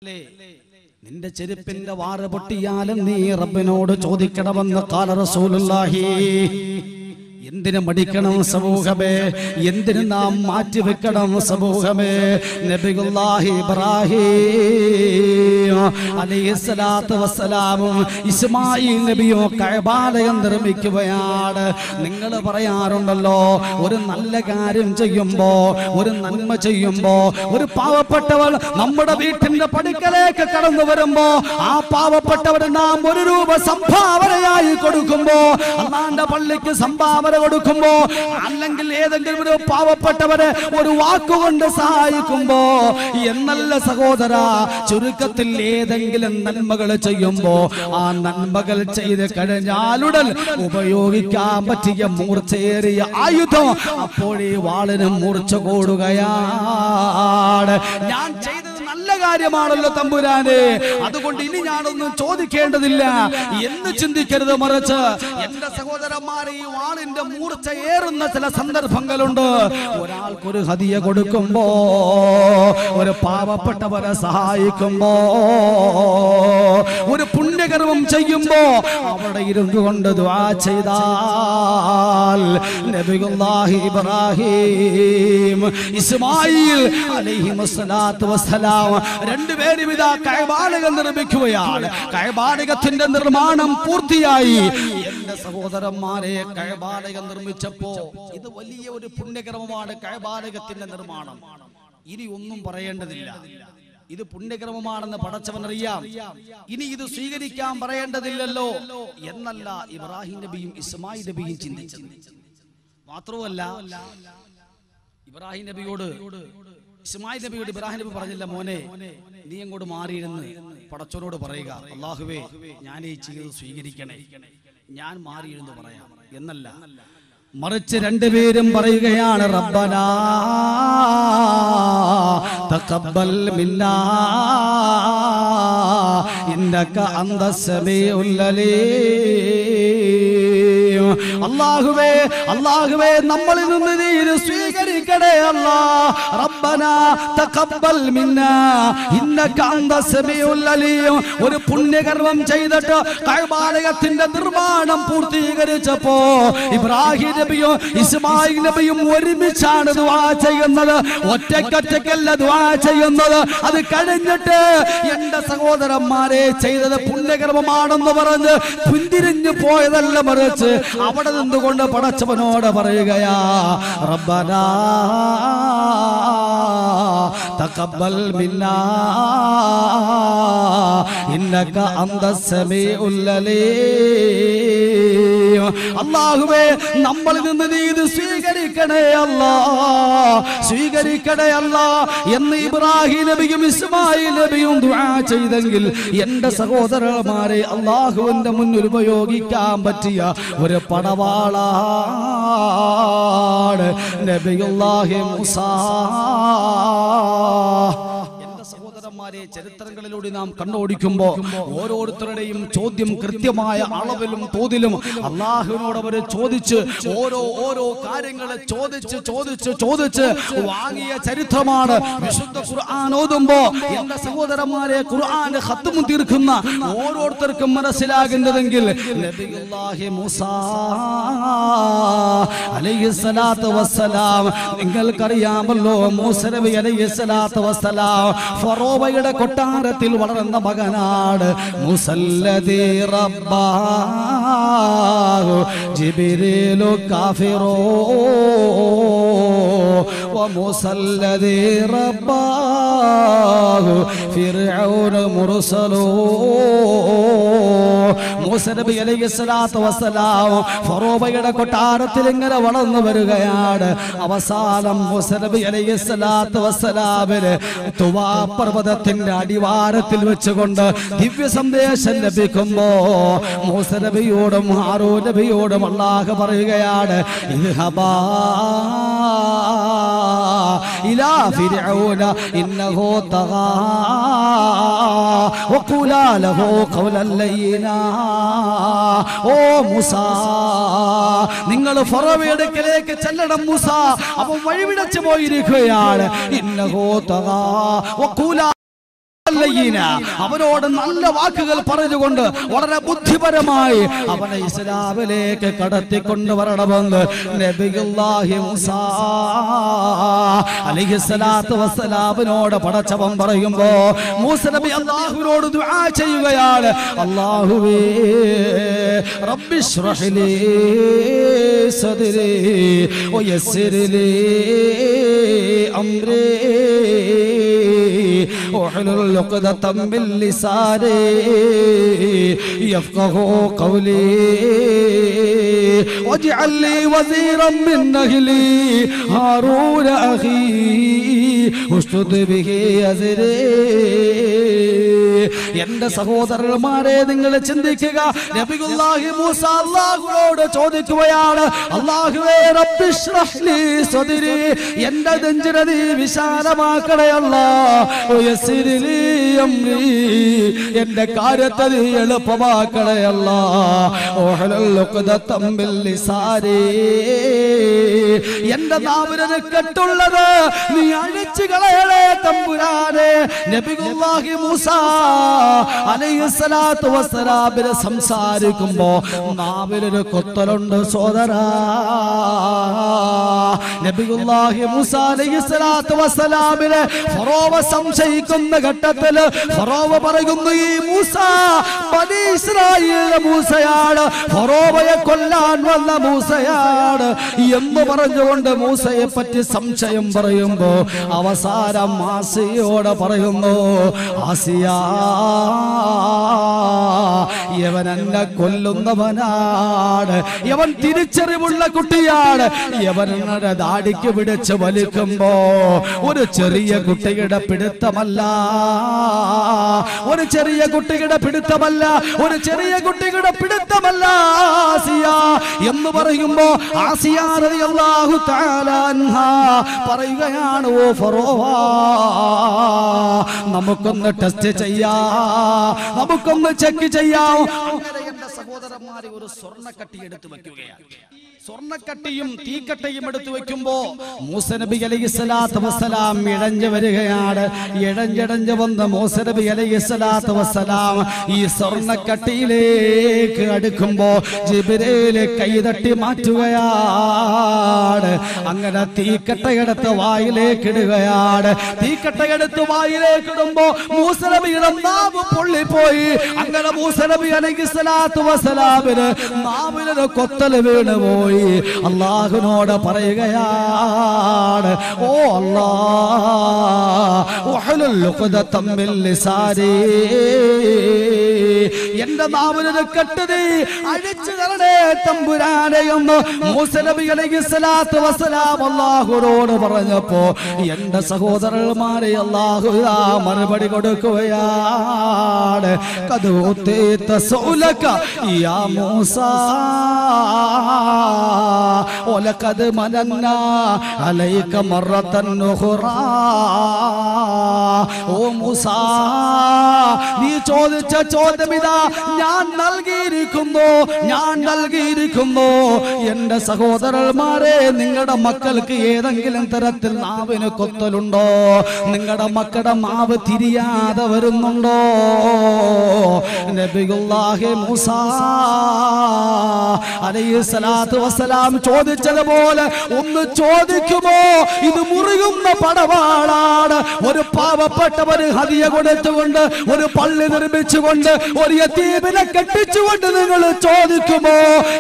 നിന്റെ ചെരുപ്പിന്റെ വാറ് പൊട്ടിയാലും നീ റബ്ബിനോട് ചോദിക്കണമെന്ന് ഖാല റസൂലുള്ളാഹി. എന്തിനു മടിക്കണം സമൂഹമേ? എന്തിനു നാം മാറ്റിവെക്കണം സമൂഹമേ? നബിയുല്ലാഹി ഇബ്രാഹിം അലൈഹിസ്സലാത്തു വസ്സലാമും ഇസ്മായിൽ നബിയോ കഅബാലയം നിർമ്മിക്കുകയാണ്. നിങ്ങൾ പറയാറുണ്ടല്ലോ, ഒരു നല്ല കാര്യം ചെയ്യുമ്പോ, ഒരു നന്മ ചെയ്യുമ്പോ, ഒരു പാവപ്പെട്ടവർ നമ്മുടെ വീട്ടിന്റെ പടിക്കലേക്ക് കടന്നു വരുമ്പോ ആ പാവപ്പെട്ടവർ നാം 1 രൂപ സംഭാവനയായി കൊടുക്കുമ്പോ, അല്ലാഹുവിന്റെ പള്ളിക്ക് സംഭാവന കൊടുക്കുമ്പോ, അല്ലെങ്കിൽ ഏതെങ്കിലും ഒരു പാവപ്പെട്ടവരെ ഒരു വാക്കുകൊണ്ട് സഹായിക്കുമ്പോ, എന്നല്ല സഹോദര, ചുരുക്കത്തിൽ ഏതെങ്കിലും നന്മകൾ ചെയ്യുമ്പോ ആ നന്മകൾ ചെയ്ത് കഴിഞ്ഞാലുടൻ ഉപയോഗിക്കാൻ പറ്റിയ മൂർച്ചയേറിയ ആയുധം അപ്പോഴേ വാളിന് മൂർച്ച കൂടുകയാണ്. ഞാൻ ചെയ്തത് നല്ല കാര്യമാണല്ലോ തമ്പുരാനെ, അതുകൊണ്ട് ഇനി ഞാനൊന്നും ചോദിക്കേണ്ടതില്ല എന്ന് ചിന്തിക്കരുത്. മറിച്ച് എന്റെ സഹോദരന്മാരെ, ഈ വാളിന്റെ മൂർച്ച ഏറുന്ന ചില സന്ദർഭങ്ങളുണ്ട്. ഒരാൾക്കൊരു ഹദിയ കൊടുക്കുമ്പോ, ഒരു പാവപ്പെട്ടവരെ സഹായിക്കുമ്പോ, ഒരു പുണ്യകർമ്മം ചെയ്യുമ്പോ അവിടെ ഇരുന്നു കൊണ്ട് ദുആ ചെയ്താൽ നബിയുല്ലാഹി ഇബ്രാഹിം ഇസ്മായിൽ അലൈഹിസ്സലാത്തു വസ്സലാം രണ്ടുപേരും ഇതാ കഅബാലയം നിർമ്മിക്കുകയാണ്. കഅബാലയത്തിന്റെ നിർമ്മാണം പൂർത്തിയായി. എന്റെ സഹോദരന്മാരെ, കഅബാലയം നിർമ്മിച്ചപ്പോ ഇത് വലിയ ഒരു പുണ്യകർമ്മമാണ്. കഅബാലയത്തിന്റെ നിർമ്മാണം ഇനി ഒന്നും പറയേണ്ടതില്ല. ഇത് പുണ്യകർമ്മമാണെന്ന് പടച്ചവനറിയാം. ഇനി ഇത് സ്വീകരിക്കാൻ പറയേണ്ടതില്ലല്ലോ എന്നല്ല ഇബ്രാഹിം നബിയും ഇസ്മായിൽ നബിയും ചിന്തിച്ചത്. മാത്രമല്ല, ഇബ്രാഹിം നബിയോട് ഇസ്മായിൽ നബിയോട് ഇബ്രാഹിം നബി പറഞ്ഞില്ല, മോനെ നീ അങ്ങോട്ട് മാറിയിരുന്ന് പടച്ചവനോട് പറയുക, അല്ലാഹുവേ ഞാൻ ഈ ചെയ്ത് സ്വീകരിക്കണേ, ഞാൻ മാറിയിരുന്ന് പറയാം എന്നല്ല. മറിച്ച് രണ്ടുപേരും പറയുകയാണ്, റബ്ബനാ തഖബ്ബൽ മിന്നാ ഇന്നക അന്തസ് സമീഉൽ അലീം. അല്ലാഹുവേ, അല്ലാഹുവേ നമ്മളിൽ നിന്ന് നീ ഇത് സ്വീകരിക്കണേ അല്ലാ. റബ്ബനാ തഖബ്ബൽ മിന്നാ ഇന്നക അന്തസ് സമീഉൽ അലീം. ഒരു പുണ്യകർമ്മം ചെയ്തിട്ട് കഅബാലയത്തിന്റെ നിർമ്മാണം പൂർത്തീകരിച്ചപ്പോ ഇബ്രാഹിം നബിയും ഇസ്മായിൽ നബിയും ഒരുമിച്ചാണ് ദുആ ചെയ്യുന്നത്. ഒറ്റയ്ക്കല്ല ദുആ ചെയ്യുന്നത്. അത് കഴിഞ്ഞിട്ട് എന്റെ സഹോദരന്മാരെ, ചെയ്തത് പുണ്യകർമ്മമാണെന്ന് പറഞ്ഞ് പിന്തിരിഞ്ഞു പോയതല്ല, മറിച്ച് അവിടെ നിന്നുകൊണ്ട് പടച്ചവനോട് പറയുകയാ, റബ്ബനാ തഖബ്ബൽ മിന്നാ ഇന്നക അന്തസ് സമീഉൽ അലീം. അല്ലാഹുവേ നമ്മളിൽ നിന്ന് നീ ഇത് സ്വീകരിക്കണേ അല്ലാ, സ്വീകരിക്കണേ അല്ലാ എന്ന് ഇബ്രാഹിം നബിയും ഇസ്മായിൽ നബിയും ദുആ ചെയ്തെങ്കിൽ എന്റെ സഹോദരന്മാരെ, അല്ലാഹുവിന്റെ മുന്നിൽ ഉപയോഗിക്കാൻ പറ്റിയ ഒരു പടവാളാണ് നബിയുല്ലാഹി മൂസാ. ചരിത്രങ്ങളിലൂടെ നാം കണ്ണോടിക്കുമ്പോ ഓരോരുത്തരുടെയും ചോദ്യം കൃത്യമായ അളവിലും തോതിലും അള്ളാഹുവിനോട് അവര് ചോദിച്ച് ഓരോ കാര്യങ്ങളെ ചോദിച്ച് വാങ്ങിയ ചരിത്രമാണ്. വിശുദ്ധ ഖുർആൻ ഓതുമ്പോ എന്റെ സഹോദരന്മാരെ, ഖുർആന്റെ ഖത്മ് തീർക്കുന്ന ഓരോരുത്തർക്കും മനസ്സിലാകുന്നതെങ്കിൽ നബിയുല്ലാഹി മൂസാ അലൈഹിസ്സലാത്തു വസ്സലാം, നിങ്ങൾക്കറിയാമല്ലോ, മൂസാ നബി അലൈഹിസ്സലാത്തു വസ്സലാം ഫറോവയുടെ കൊട്ടാരത്തിൽ വളർന്ന മകനാണ്. മുസല്ലദി റബ്ബാഹു ജിബ്രീലു കാഫിറോ വമുസല്ലദി റബ്ബാഹു ഫിർഔന മുർസലോ. മൂസാ നബി അലൈഹിസ്സലാത്തു വസ്സലാം ഫറോവയുടെ കൊട്ടാരത്തിൽ ഇങ്ങനെ വളർന്നു വരികയാണ്. അവസാനം മൂസാ നബി അലൈഹിസ്സലാത്തു വസ്സലാമിന് തുവാ പർവ്വതത്തിന്റെ അടിവാരത്തിൽ വെച്ചുകൊണ്ട് ദിവ്യ സന്ദേശം ലഭിക്കുമ്പോ മൂസാ നബിയോടും ഹാറൂൻ നബിയോടും അല്ലാഹു പറയുകയാണ്, ഇദ്ഹബാ ഇലാ ഫിർഔന ഇന്നഹു തഗാ വഖൂലാ ലഹു ഖൗലൻ ലയ്യിനാ. ഓ മൂസാ, നിങ്ങൾ ഫറോവയുടെ അടുക്കലേക്ക് ചെല്ലണം മൂസാ, അവൻ വഴിവിടച്ചു പോയിരിക്കുകയാണ്. ഇന്നഹു തഗാ വഖൂലാ ഖൗലല്ലയ്യീന, അവനോട് നല്ല വാക്കുകൾ പറഞ്ഞുകൊണ്ട് വളരെ ബുദ്ധിപരമായി അവനെ ഇസ്ലാമിലേക്ക് കടത്തിക്കൊണ്ടുവരണമെന്ന് നബിയുല്ലാഹി മൂസാ അലൈഹിസ്സലാത്തു വസ്സലാമിനോട് പടച്ചവൻ പറയുമ്പോ മൂസ നബി അല്ലാഹുവിനോട് ദുആ ചെയ്യുകയാണ്. അല്ലാഹുവേ റബ്ബിശ്റഹ് ലീ സദ്രി വയസ്സിർ ലീ അംരി വഹ്ലുൽ ഉഖ്ദതം മിൻ ലിസാനി യഫ്ഖഹു ഖൗലി വജ്അൽ ലീ വസീറൻ മിൻ അഹ്ലി ഹാറൂന അഖീ ഉസ്തുദ് ബിഹി അസ്രി. എന്റെ സഹോദരന്മാരെ, നിങ്ങൾ ചിന്തിക്കുക. നബിയുല്ലാഹി മൂസ അല്ലാഹുവോട് ചോദിക്കുകയാണ്, അല്ലാഹുവേ റബ്ബിശ്റഹ് ലീ സദ്രി, എന്റെ നെഞ്ചിനെ നീ വിശാലമാക്കണേ അല്ലാഹ്, വയസ്സിർ ലീ അംരി, എന്റെ കാര്യത്തെ നീ എളുപ്പമാക്കണേ അല്ലാഹ്, വഹ്ലുൽ ഉഖ്ദതം മിൻ ലിസാനി, എന്റെ നാവിനെ കെട്ടുള്ളത് നീ അഴിച്ചു കളയണേ തമ്പുരാനെ. നബിയുല്ലാഹി മൂസ അലൈഹിസ്സലാത്തു വസ്സലാമിനെ സംസാരിക്കുമ്പോ നാവിലൊരു കൊത്തലുണ്ട് സോദരാ. നബിയുല്ലാഹി മൂസ അലൈഹിസ്സലാത്തു വസ്സലാമിനെ ഫറോവ സംശയിക്കുന്ന ഘട്ടത്തിൽ ഫറോവ പറയുന്നു, ഈ മൂസ ബനി ഇസ്രായേലിലെ മൂസയാണ്, ഫറോവയെ കൊല്ലാൻ വന്ന മൂസയാണ് എന്ന് പറഞ്ഞുകൊണ്ട് മൂസയെ പറ്റി സംശയം പറയുമ്പോ അവസാനം ആസിയോട് പറയുന്നു, ആസിയ, യവൻ എന്നെ കൊല്ലുന്നവനാണ്, യവൻ തിരിച്ചറിവുള്ള കുട്ടിയാണ്, യവനെ ദാടിക്ക് പിടിച്ച് വലിക്കുമ്പോ ഒരു ചെറിയ കുട്ടിയുടെ പിടുത്തമല്ല, ഒരു ചെറിയ കുട്ടിയുടെ പിടുത്തമല്ല, ഒരു ചെറിയ കുട്ടിയുടെ പിടുത്തമല്ല ആസിയ എന്ന് പറയുമ്പോ ആസിയ റളിയല്ലാഹു തആല അൻഹാ പറയുകയാണ്, ഓ ഫറോവ, നമുക്കൊന്ന് ടെസ്റ്റ് ചെയ്യാം, നമുക്കൊന്ന് ചെക്ക് ചെയ്യാം. അങ്ങനെ എന്റെ സഹോദരന്മാരെ ഒരു സ്വർണ്ണക്കട്ടി എടുത്തു വെക്കുകയാണ്. സ്വർണ്ണക്കട്ടിയും തീക്കട്ടയും എടുത്തു വെക്കുമ്പോ മൂസ നബി അലൈഹിസ്സലാത്തു വസ്സലാം ഇഴഞ്ഞു വരികയാണ്. ഇഴഞ്ഞിഴഞ്ഞു വന്ന മൂസ നബി അലൈഹിസ്സലാത്തു വസ്സലാം ഈ സ്വർണ്ണക്കട്ടിയിലേക്ക് അടുക്കുമ്പോ ജിബ്രീൽ കൈതട്ടി മാറ്റുകയാണ്. അങ്ങനെ തീക്കട്ടയെടുത്ത് വായിലേക്ക് ഇടുകയാണ്. തീക്കട്ടയെടുത്ത് വായിലേക്ക് ഇടുമ്പോ മൂസ നബിയുടെ നാവ് പൊള്ളിപ്പോയി. അങ്ങനെ മൂസ നബി അലൈഹിസ്സലാത്തു വസ്സലാമിന് നാവിലൊരു കൊത്തല് വീണുപോയി. അല്ലാഹുവിനോട് പറയുകയാണ്, ഓ അല്ലാഹ്, വഹ്ലുൽ ഉഖ്ദതം മിൻ ലിസാനി, എന്റെ നാവിനെ കെട്ടത് അഴിച്ചു തരണേ തമ്പുരാനെ എന്ന് മൂസ നബി അലൈഹിസ്സലാത്തു വസ്സലാം അല്ലാഹുവോട് പറഞ്ഞപ്പോ എന്റെ സഹോദരന്മാരെ അല്ലാഹു മറുപടി കൊടുക്കുകയാണ്, ഖദ് ഉതീത സൗലക യാ മൂസ വലഖദ് മനന്നാ അലൈക മറത്തൻ ഉഖറാ. ഓ മൂസ, നീ ചോദിച്ച ചോദ്യം ഇതാ ഞാൻ നൽകിയിരിക്കുന്നു, ഞാൻ നൽകിയിരിക്കുന്നു. എന്റെ സഹോദരന്മാരെ, നിങ്ങളുടെ മക്കൾക്ക് ഏതെങ്കിലും തരത്തിൽ നാവിന് കൊത്തലുണ്ടോ? നിങ്ങളുടെ മക്കളുടെ മാവ് തിരിയാതെ വരുന്നുണ്ടോ? നബിയുല്ലാഹി മൂസ അലൈഹിസ്സലാത്തു വസ്സലാം ചോദിച്ചതുപോലെ ഒന്ന് ചോദിക്കുമോ? ഇത് മുറിയുന്ന പടവാളാണ്. ഒരു പാവപ്പെട്ടവന് ഹദിയ കൊടുത്തുകൊണ്ട്, ഒരു പള്ളി നിർമ്മിച്ചുകൊണ്ട്, ഒരു യതീമിനെ കെട്ടിച്ചുകൊണ്ട് നിങ്ങൾ ചോദിക്കുമോ?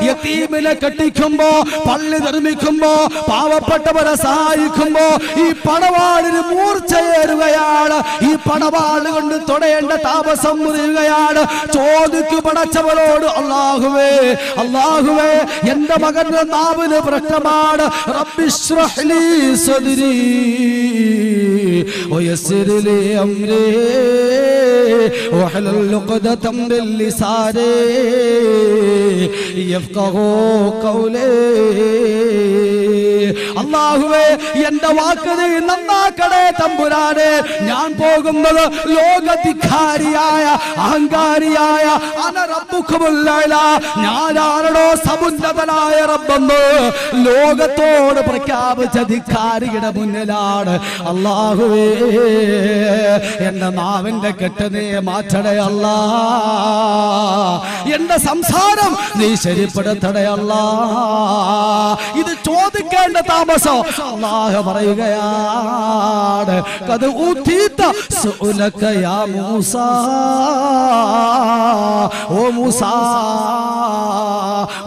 യതീമിനെ കെട്ടിക്കുമ്പോ, പള്ളി നിർമ്മിക്കുമ്പോ, പാവപ്പെട്ടവരെ സഹായിക്കുമ്പോ ഈ പടവാളിന് മൂർച്ചയേറുകയാണ്. ഈ പടവാള് കൊണ്ട് തൊടേണ്ട താമസം മുറിയുകയാണ്. ചോദിക്കു പടച്ചവരോട്, അല്ലാഹുവേ, അല്ലാഹുവേ, എന്റെ മകന്റെ നാവിന് പ്രശ്നമാണ്. റബ്ബിശ്റഹ് ലീ സദ്രി വയസ്സിർ ലീ അംരി വഹ്ലുൽ ഉഖ്ദതം മിൻ ലിസാനി യഫ്ഖഹു ഖൗലി. അല്ലാഹുവേ എന്റെ വാക്ക് നീ നന്നാക്കണേ തമ്പുരാനെ. ഞാൻ പോകുന്നത് ലോകധികാരിയായ അഹങ്കാരിയായ അനറബ്ബുക്കുമുല്ലഅല, ഞാനാണോ സമുന്നതനായ റബ്ബെന്ന് ലോകത്തോട് പ്രഖ്യാപിച്ച ധിക്കാരിയുടെ മുന്നിലാണ്. അല്ലാഹുവേ എന്റെ നാവിന്റെ കെട്ട് നീ മാറ്റണേ അല്ലാ, എന്റെ സംസാരം നീ ശരിപ്പെടുത്തണേ അല്ലാ. ഇത് ചോദിക്കേണ്ട താമസം അല്ലാഹു പറയുകയാണ്, ഖദ് ഊതീത സുഅലക യാ മൂസാ. ഓ മൂസാ,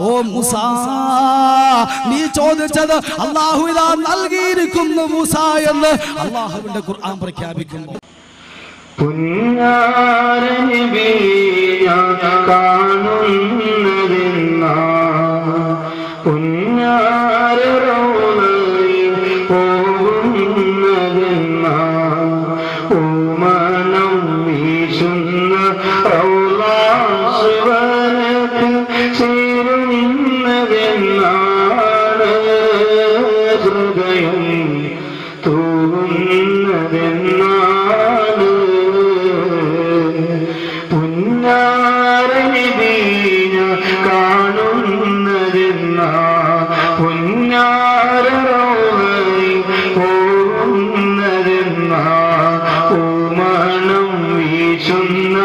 ഓ മൂസാ, നീ ചോദിച്ചത് അല്ലാഹു ഇതാ നൽകിയിരിക്കുന്നു മൂസാ എന്ന് അല്ലാഹുവിന്റെ ഖുർആൻ പ്രഖ്യാപിക്കുന്നു. ഓമനം വീശുന്ന